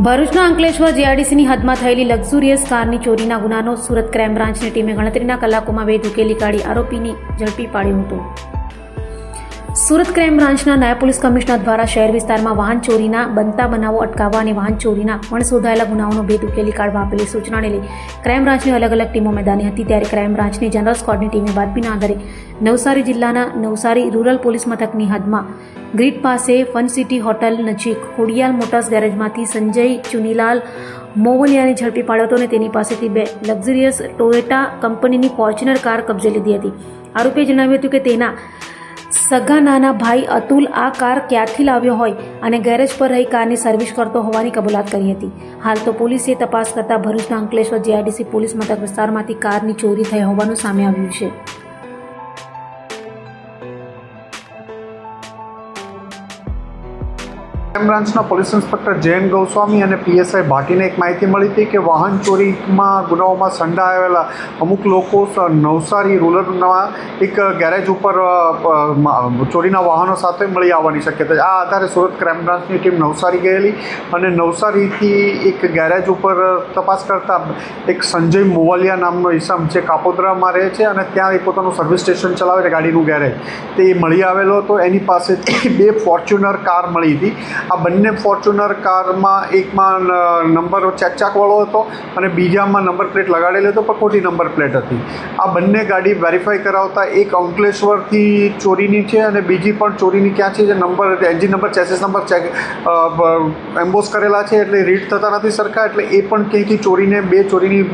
ભરૂચના અંકલેશ્વર જીઆઈડીસીની હદમાં થયેલી લક્ઝુરિયસ કારની ચોરીના ગુનાનો સુરત ક્રાઇમ બ્રાન્ચની ટીમે ગણતરીના કલાકોમાં વેધ ઉકેલી કાઢી આરોપીની ઝડપી પાડ્યો હતો. સુરત ક્રાઇમ બ્રાન્ચના નાયબ પોલીસ કમિશનર દ્વારા શહેર વિસ્તારમાં વાહન ચોરીના બનતા બનાવો અટકાવવા અને વાહન ચોરીના વણશોધાયેલા ગુનાઓનો ભેદ ઉકેલી કાઢવા આપેલી સૂચનાને લઈ ક્રાઇમ બ્રાન્ચની અલગ અલગ ટીમો મેદાની હતી. ત્યારે ક્રાઇમ બ્રાન્ચની જનરલ સ્ક્વોડની ટીમે બાતમીના આધારે નવસારી જિલ્લાના નવસારી રૂરલ પોલીસ મથકની હદમાં ગ્રીડ પાસે ફન સિટી હોટલ નજીક ખોડિયાલ મોટર્સ ગેરેજમાંથી સંજય ચુનીલાલ મોવલિયાને ઝડપી પાડ્યો હતો અને તેની પાસેથી 2 લક્ઝરિયસ ટોયોટા કંપનીની ફોર્ચ્યુનર કાર કબજે લીધી હતી. આરોપીએ જણાવ્યું હતું કે તેના સગા નાના ભાઈ અતુલ આ કાર ક્યાંથી લાવ્યો હોય અને ગેરેજ પર રહી કારની સર્વિસ કરતો હોવાની કબૂલાત કરી હતી. હાલ તો પોલીસે તપાસ કરતા ભરૂચના અંકલેશ્વર જીઆઈડીસી પોલીસ મથક વિસ્તારમાંથી કારની ચોરી થઈ હોવાનું સામે આવ્યું છે. ક્રાઇમ બ્રાન્ચના પોલીસ ઇન્સ્પેક્ટર જયન ગોસ્વામી અને પીએસઆઈ ભાટીને એક માહિતી મળી હતી કે વાહન ચોરીમાં ગુનાઓમાં સંડાયેલા અમુક લોકો નવસારી રૂરલના એક ગેરેજ ઉપર ચોરીના વાહનો સાથે મળી આવવાની શક્યતા છે. આ આધારે સુરત ક્રાઇમ બ્રાન્ચની ટીમ નવસારી ગયેલી અને નવસારીથી એક ગેરેજ ઉપર તપાસ કરતા એક સંજય મોવલિયા નામનો ઈસમ જે કાપોદ્રામાં રહે છે અને ત્યાં એ પોતાનું સર્વિસ સ્ટેશન ચલાવે છે ગાડીનું ગેરેજ, તે મળી આવેલો હતો. એની પાસેથી 2 ફોર્ચ્યુનર કાર મળી હતી. આ બંને ફોર્ચ્યુનર કારમાં એકમાં નંબર ચેકવાળો હતો અને બીજામાં નંબર પ્લેટ લગાડેલી હતો પણ ખોટી નંબર પ્લેટ હતી. આ બંને ગાડી વેરીફાઈ કરાવતા એક અંકલેશ્વરથી ચોરીની છે અને બીજી પણ ચોરીની ક્યાં છે જે number engine number chassis number emboss કરેલા છે એટલે રીડ થતા નથી સરખા, એટલે એ પણ ક્યાંયથી ચોરીને 2 ચોરીની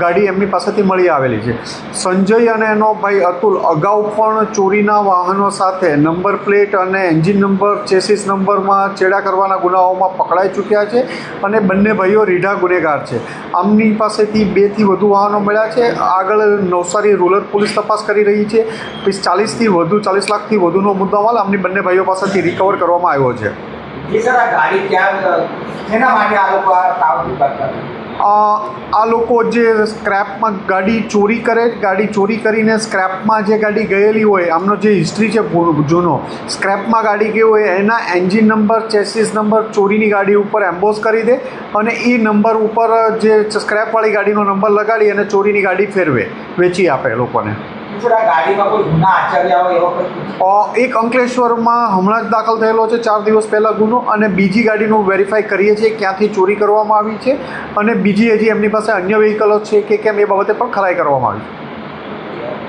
ગાડી એમની પાસેથી મળી આવેલી છે. સંજય અને એનો ભાઈ અતુલ અગાઉ પણ ચોરીના વાહનો સાથે નંબર પ્લેટ અને એન્જિન નંબર ચેસિસ નંબરમાં ચેડા કરવાના ગુનાઓમાં પકડાઈ ચૂક્યા છે અને બંને ભાઈઓ રીઢા ગુનેગાર છે. આમની પાસેથી 2 થી વધુ વાહનો મળ્યા છે. આગળ નવસારી રૂરલ પોલીસ તપાસ કરી રહી છે. 40 લાખથી વધુનો મુદ્દામાલ આમની બંને ભાઈઓ પાસેથી રિકવર કરવામાં આવ્યો છે. આ લોકો જે સ્ક્રેપમાં ગાડી ચોરી કરીને સ્ક્રેપમાં જે ગાડી ગયેલી હોય, આમનો જે હિસ્ટ્રી છે જૂનો, સ્ક્રેપમાં ગાડી ગઈ હોય એના એન્જિન નંબર ચેસિસ નંબર ચોરીની ગાડી ઉપર એમ્બોસ કરી દે અને એ નંબર ઉપર જે સ્ક્રેપવાળી ગાડીનો નંબર લગાડી અને ચોરીની ગાડી ફેરવે, વેચી આપે લોકોને. એક અંકલેશ્વરમાં હમણાં જ દાખલ થયેલો છે 4 દિવસ પહેલાં ગુનો, અને બીજી ગાડીનું વેરીફાઈ કરીએ છીએ ક્યાંથી ચોરી કરવામાં આવી છે અને બીજી હજી એમની પાસે અન્ય વ્હીકલો છે કે કેમ એ બાબતે પણ ખરાઈ કરવામાં આવી છે.